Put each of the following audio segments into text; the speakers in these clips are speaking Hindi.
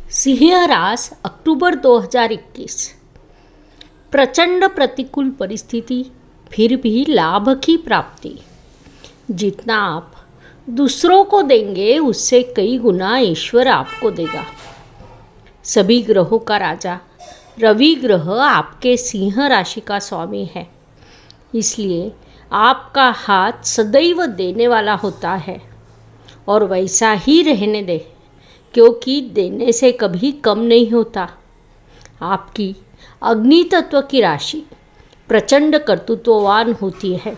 सिंह राशि अक्टूबर 2021। प्रचंड प्रतिकूल परिस्थिति, फिर भी लाभ की प्राप्ति। जितना आप दूसरों को देंगे उससे कई गुना ईश्वर आपको देगा। सभी ग्रहों का राजा रवि ग्रह आपके सिंह राशि का स्वामी है, इसलिए आपका हाथ सदैव देने वाला होता है और वैसा ही रहने दे, क्योंकि देने से कभी कम नहीं होता। आपकी अग्नि तत्व की राशि प्रचंड कर्तृत्ववान होती है।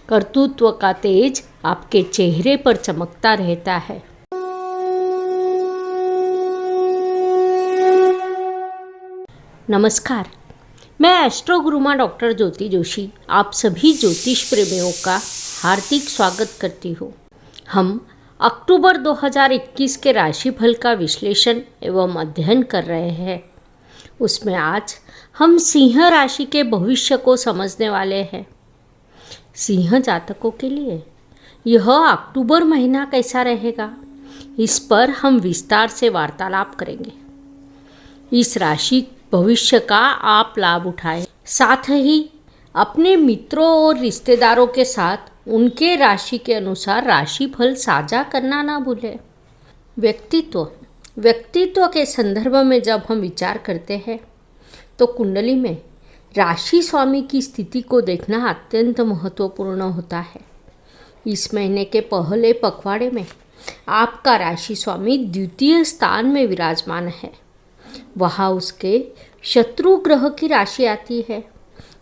कर्तृत्व का तेज आपके चेहरे पर चमकता रहता है। नमस्कार, मैं एस्ट्रो गुरुमा डॉक्टर ज्योति जोशी आप सभी ज्योतिष प्रेमियों का हार्दिक स्वागत करती हूँ। हम अक्टूबर 2021 के राशिफल का विश्लेषण एवं अध्ययन कर रहे हैं। उसमें आज हम सिंह राशि के भविष्य को समझने वाले हैं। सिंह जातकों के लिए यह अक्टूबर महीना कैसा रहेगा, इस पर हम विस्तार से वार्तालाप करेंगे। इस राशि भविष्य का आप लाभ उठाएं, साथ ही अपने मित्रों और रिश्तेदारों के साथ उनके राशि के अनुसार राशिफल साझा करना ना भूलें। व्यक्तित्व के संदर्भ में जब हम विचार करते हैं तो कुंडली में राशि स्वामी की स्थिति को देखना अत्यंत महत्वपूर्ण होता है। इस महीने के पहले पखवाड़े में आपका राशि स्वामी द्वितीय स्थान में विराजमान है। वहाँ उसके शत्रु ग्रह की राशि आती है।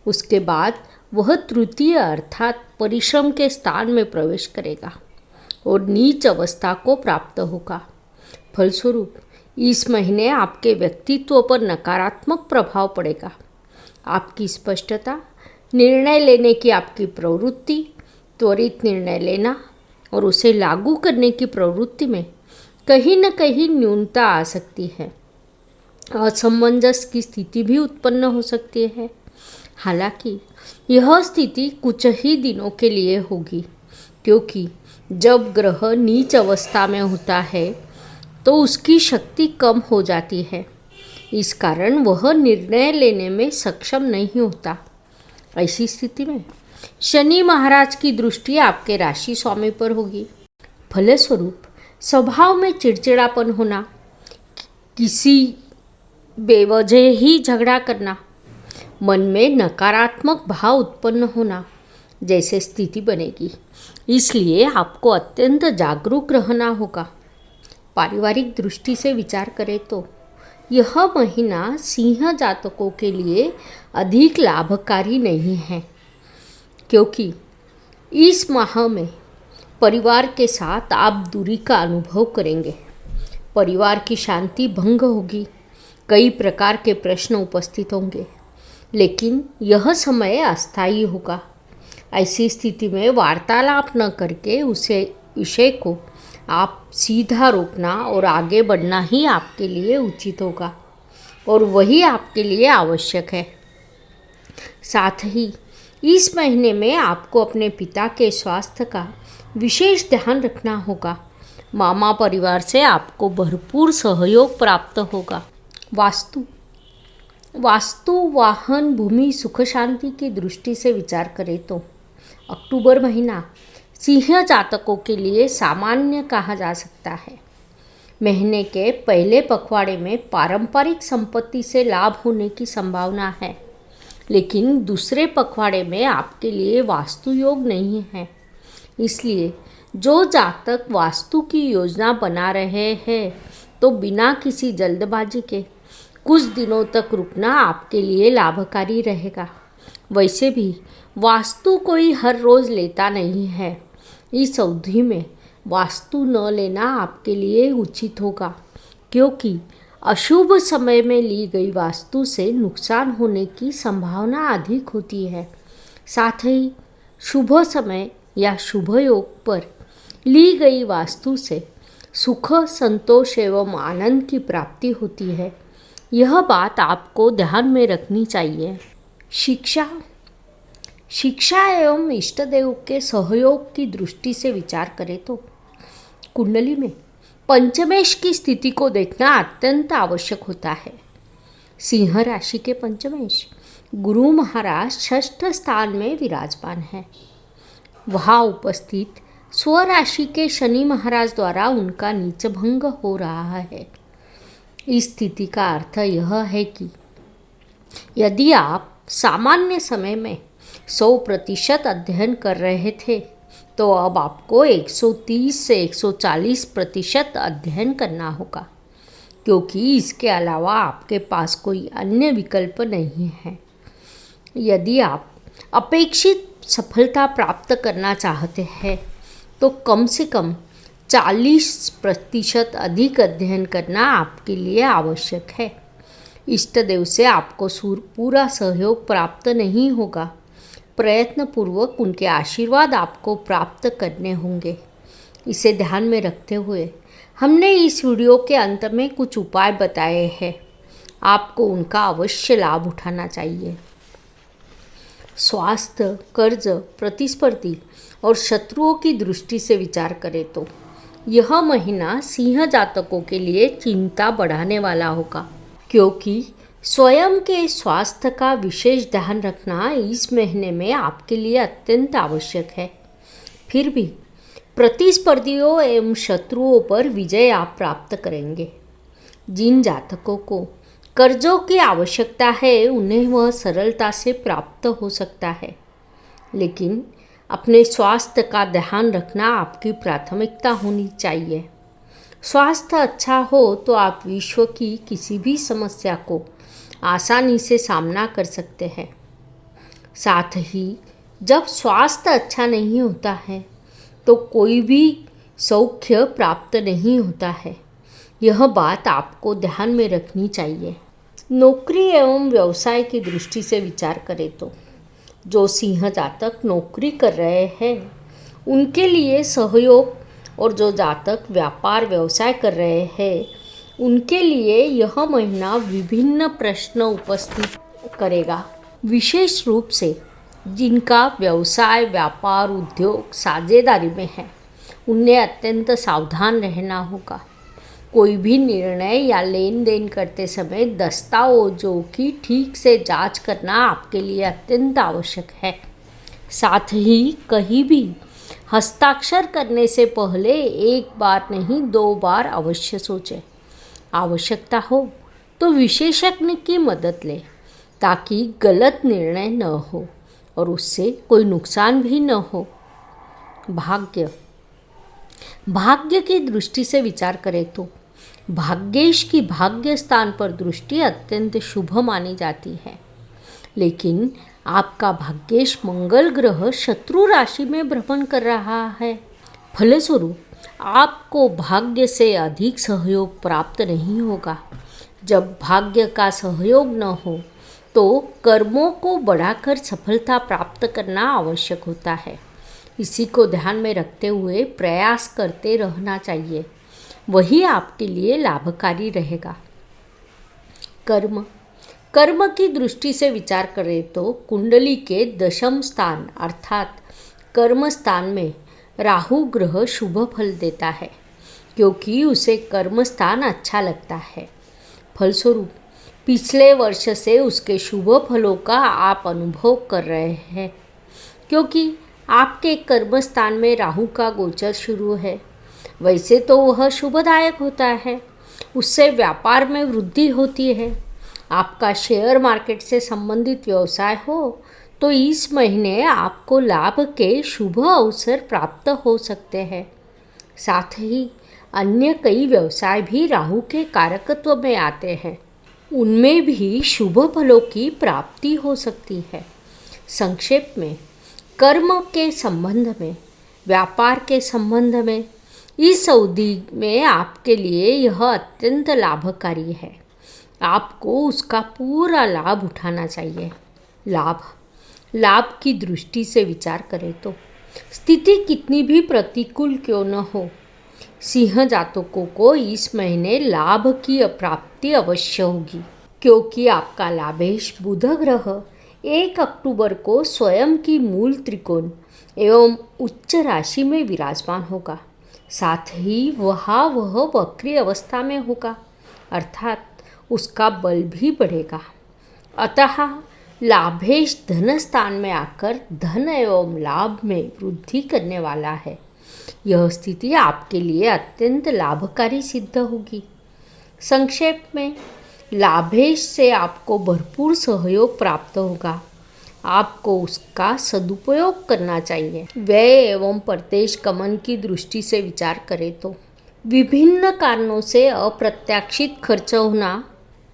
उसके बाद वह तृतीय अर्थात परिश्रम के स्थान में प्रवेश करेगा और नीच अवस्था को प्राप्त होगा। फलस्वरूप इस महीने आपके व्यक्तित्व पर नकारात्मक प्रभाव पड़ेगा। आपकी स्पष्टता, निर्णय लेने की आपकी प्रवृत्ति, त्वरित निर्णय लेना और उसे लागू करने की प्रवृत्ति में कहीं न कहीं न्यूनता आ सकती है। असमंजस की स्थिति भी उत्पन्न हो सकती है। हालांकि यह स्थिति कुछ ही दिनों के लिए होगी, क्योंकि जब ग्रह नीच अवस्था में होता है तो उसकी शक्ति कम हो जाती है। इस कारण वह निर्णय लेने में सक्षम नहीं होता। ऐसी स्थिति में शनि महाराज की दृष्टि आपके राशि स्वामी पर होगी। फलस्वरूप स्वभाव में चिड़चिड़ापन होना, किसी बेवजह ही झगड़ा करना, मन में नकारात्मक भाव उत्पन्न होना जैसे स्थिति बनेगी। इसलिए आपको अत्यंत जागरूक रहना होगा। पारिवारिक दृष्टि से विचार करें तो यह महीना सिंह जातकों के लिए अधिक लाभकारी नहीं है, क्योंकि इस माह में परिवार के साथ आप दूरी का अनुभव करेंगे। परिवार की शांति भंग होगी। कई प्रकार के प्रश्न उपस्थित होंगे, लेकिन यह समय अस्थायी होगा। ऐसी स्थिति में वार्तालाप न करके उसे विषय को आप सीधा रोकना और आगे बढ़ना ही आपके लिए उचित होगा और वही आपके लिए आवश्यक है। साथ ही इस महीने में आपको अपने पिता के स्वास्थ्य का विशेष ध्यान रखना होगा। मामा परिवार से आपको भरपूर सहयोग प्राप्त होगा। वास्तु वाहन भूमि सुख शांति की दृष्टि से विचार करें तो अक्टूबर महीना सिंह जातकों के लिए सामान्य कहा जा सकता है। महीने के पहले पखवाड़े में पारंपरिक संपत्ति से लाभ होने की संभावना है, लेकिन दूसरे पखवाड़े में आपके लिए वास्तु योग नहीं है। इसलिए जो जातक वास्तु की योजना बना रहे हैं तो बिना किसी जल्दबाजी के कुछ दिनों तक रुकना आपके लिए लाभकारी रहेगा। वैसे भी वास्तु कोई हर रोज़ लेता नहीं है। इस अवधि में वास्तु न लेना आपके लिए उचित होगा, क्योंकि अशुभ समय में ली गई वास्तु से नुकसान होने की संभावना अधिक होती है। साथ ही शुभ समय या शुभ योग पर ली गई वास्तु से सुख, संतोष एवं आनंद की प्राप्ति होती है। यह बात आपको ध्यान में रखनी चाहिए। शिक्षा एवं इष्ट देव के सहयोग की दृष्टि से विचार करें तो कुंडली में पंचमेश की स्थिति को देखना अत्यंत आवश्यक होता है। सिंह राशि के पंचमेश गुरु महाराज षष्ठ स्थान में विराजमान है। वहाँ उपस्थित स्वराशि के शनि महाराज द्वारा उनका नीच भंग हो रहा है। इस स्थिति का अर्थ यह है कि यदि आप सामान्य समय में 100% अध्ययन कर रहे थे तो अब आपको 130 से 140% अध्ययन करना होगा, क्योंकि इसके अलावा आपके पास कोई अन्य विकल्प नहीं है। यदि आप अपेक्षित सफलता प्राप्त करना चाहते हैं तो कम से कम 40% अधिक अध्ययन करना आपके लिए आवश्यक है। इष्ट देव से आपको पूरा सहयोग प्राप्त नहीं होगा, प्रयत्नपूर्वक उनके आशीर्वाद आपको प्राप्त करने होंगे। इसे ध्यान में रखते हुए हमने इस वीडियो के अंत में कुछ उपाय बताए हैं, आपको उनका अवश्य लाभ उठाना चाहिए। स्वास्थ्य, कर्ज, प्रतिस्पर्धी और शत्रुओं की दृष्टि से विचार करें तो यह महीना सिंह जातकों के लिए चिंता बढ़ाने वाला होगा, क्योंकि स्वयं के स्वास्थ्य का विशेष ध्यान रखना इस महीने में आपके लिए अत्यंत आवश्यक है। फिर भी प्रतिस्पर्धियों एवं शत्रुओं पर विजय आप प्राप्त करेंगे। जिन जातकों को कर्जों की आवश्यकता है उन्हें वह सरलता से प्राप्त हो सकता है, लेकिन अपने स्वास्थ्य का ध्यान रखना आपकी प्राथमिकता होनी चाहिए। स्वास्थ्य अच्छा हो तो आप विश्व की किसी भी समस्या को आसानी से सामना कर सकते हैं। साथ ही जब स्वास्थ्य अच्छा नहीं होता है तो कोई भी सौख्य प्राप्त नहीं होता है। यह बात आपको ध्यान में रखनी चाहिए। नौकरी एवं व्यवसाय की दृष्टि से विचार करें तो जो सिंह जातक नौकरी कर रहे हैं उनके लिए सहयोग, और जो जातक व्यापार व्यवसाय कर रहे हैं उनके लिए यह महीना विभिन्न प्रश्न उपस्थित करेगा। विशेष रूप से जिनका व्यवसाय, व्यापार, उद्योग साझेदारी में है उन्हें अत्यंत सावधान रहना होगा। कोई भी निर्णय या लेन देन करते समय दस्तावेजों की ठीक से जांच करना आपके लिए अत्यंत आवश्यक है। साथ ही कहीं भी हस्ताक्षर करने से पहले एक बार नहीं 2 बार अवश्य सोचें। आवश्यकता हो तो विशेषज्ञ की मदद लें ताकि गलत निर्णय न हो और उससे कोई नुकसान भी न हो। भाग्य की दृष्टि से विचार करें तो भाग्येश की भाग्य स्थान पर दृष्टि अत्यंत शुभ मानी जाती है, लेकिन आपका भाग्येश मंगल ग्रह शत्रु राशि में भ्रमण कर रहा है। फलस्वरूप आपको भाग्य से अधिक सहयोग प्राप्त नहीं होगा। जब भाग्य का सहयोग न हो तो कर्मों को बढ़ाकर सफलता प्राप्त करना आवश्यक होता है। इसी को ध्यान में रखते हुए प्रयास करते रहना चाहिए, वही आपके लिए लाभकारी रहेगा। कर्म की दृष्टि से विचार करें तो कुंडली के दशम स्थान अर्थात कर्म स्थान में राहु ग्रह शुभ फल देता है, क्योंकि उसे कर्म स्थान अच्छा लगता है। फलस्वरूप पिछले वर्ष से उसके शुभ फलों का आप अनुभव कर रहे हैं, क्योंकि आपके कर्म स्थान में राहु का गोचर शुरू है। वैसे तो वह शुभदायक होता है, उससे व्यापार में वृद्धि होती है। आपका शेयर मार्केट से संबंधित व्यवसाय हो तो इस महीने आपको लाभ के शुभ अवसर प्राप्त हो सकते हैं। साथ ही अन्य कई व्यवसाय भी राहु के कारकत्व में आते हैं, उनमें भी शुभ फलों की प्राप्ति हो सकती है। संक्षेप में कर्म के संबंध में, व्यापार के संबंध में इस अवधि में आपके लिए यह अत्यंत लाभकारी है। आपको उसका पूरा लाभ उठाना चाहिए। लाभ की दृष्टि से विचार करें तो स्थिति कितनी भी प्रतिकूल क्यों न हो, सिंह जातकों को इस महीने लाभ की प्राप्ति अवश्य होगी, क्योंकि आपका लाभेश बुध ग्रह 1 अक्टूबर को स्वयं की मूल त्रिकोण एवं उच्च राशि में विराजमान होगा। साथ ही वह वक्री अवस्था में होगा, अर्थात उसका बल भी बढ़ेगा। अतः लाभेश धन स्थान में आकर धन एवं लाभ में वृद्धि करने वाला है। यह स्थिति आपके लिए अत्यंत लाभकारी सिद्ध होगी। संक्षेप में, लाभेश से आपको भरपूर सहयोग प्राप्त होगा। आपको उसका सदुपयोग करना चाहिए। व्यय एवं प्रत्यक्ष गमन की दृष्टि से विचार करें तो विभिन्न कारणों से अप्रत्याशित खर्च होना,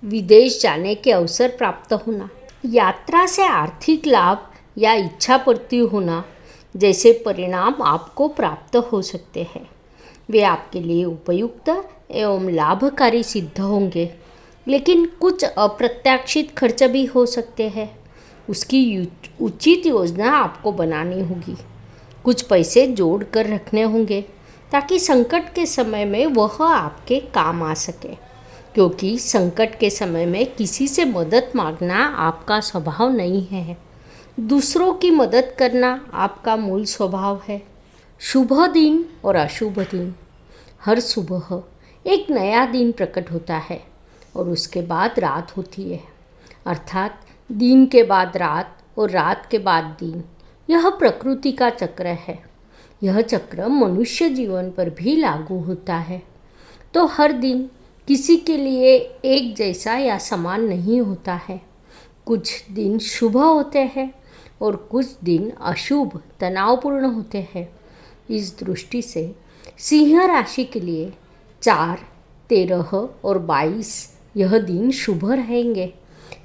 विदेश जाने के अवसर प्राप्त होना, यात्रा से आर्थिक लाभ या इच्छा पूर्ति होना जैसे परिणाम आपको प्राप्त हो सकते हैं। वे आपके लिए उपयुक्त एवं लाभकारी सिद्ध होंगे। लेकिन कुछ अप्रत्याशित खर्च भी हो सकते हैं। उसकी उचित योजना आपको बनानी होगी। कुछ पैसे जोड़ कर रखने होंगे ताकि संकट के समय में वह आपके काम आ सके, क्योंकि संकट के समय में किसी से मदद मांगना आपका स्वभाव नहीं है। दूसरों की मदद करना आपका मूल स्वभाव है। शुभ दिन और अशुभ दिन। हर सुबह एक नया दिन प्रकट होता है और उसके बाद रात होती है, अर्थात दिन के बाद रात और रात के बाद दिन। यह प्रकृति का चक्र है। यह चक्र मनुष्य जीवन पर भी लागू होता है। तो हर दिन किसी के लिए एक जैसा या समान नहीं होता है। कुछ दिन शुभ होते हैं और कुछ दिन अशुभ तनावपूर्ण होते हैं। इस दृष्टि से सिंह राशि के लिए 4, 13 और 22 यह दिन शुभ रहेंगे।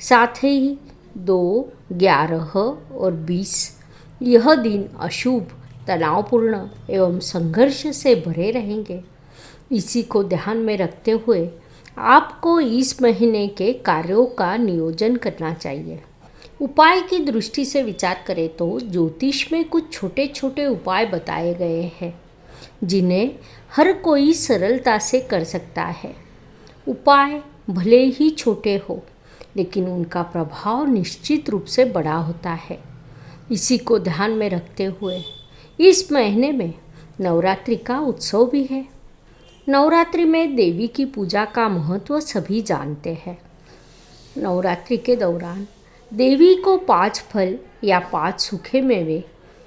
साथ ही 2, 11 और 20 यह दिन अशुभ, तनावपूर्ण एवं संघर्ष से भरे रहेंगे। इसी को ध्यान में रखते हुए आपको इस महीने के कार्यों का नियोजन करना चाहिए। उपाय की दृष्टि से विचार करें तो ज्योतिष में कुछ छोटे छोटे उपाय बताए गए हैं जिन्हें हर कोई सरलता से कर सकता है। उपाय भले ही छोटे हो, लेकिन उनका प्रभाव निश्चित रूप से बड़ा होता है। इसी को ध्यान में रखते हुए इस महीने में नवरात्रि का उत्सव भी है। नवरात्रि में देवी की पूजा का महत्व सभी जानते हैं। नवरात्रि के दौरान देवी को 5 फल या 5 सूखे मेवे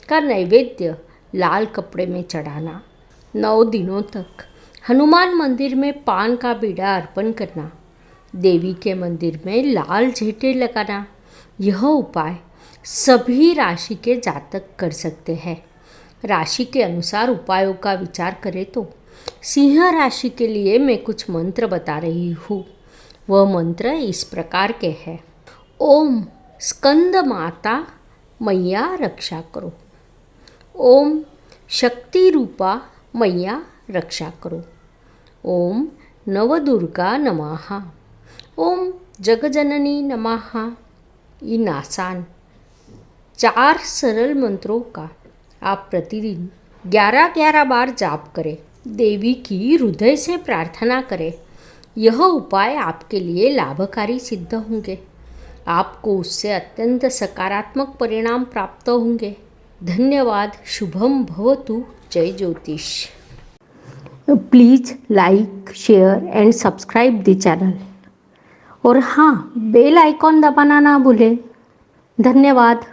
का नैवेद्य लाल कपड़े में चढ़ाना, 9 दिनों तक हनुमान मंदिर में पान का बीड़ा अर्पण करना, देवी के मंदिर में लाल झेटे लगाना, यह उपाय सभी राशि के जातक कर सकते हैं। राशि के अनुसार उपायों का विचार करें तो सिंह राशि के लिए मैं कुछ मंत्र बता रही हूँ। वह मंत्र इस प्रकार के हैं। ओम स्कंद माता मैया रक्षा करो। ओम शक्ति रूपा मैया रक्षा करो। ओम नवदुर्गा नमः। ओम जगजननी नमः। इन आसान 4 सरल मंत्रों का आप प्रतिदिन 11-11 बार जाप करें। देवी की हृदय से प्रार्थना करें। यह उपाय आपके लिए लाभकारी सिद्ध होंगे। आपको उससे अत्यंत सकारात्मक परिणाम प्राप्त होंगे। धन्यवाद। शुभम भवतु। जय ज्योतिष। Please like, share and subscribe the channel. और हाँ, बेल आइकॉन दबाना ना भूलें। धन्यवाद।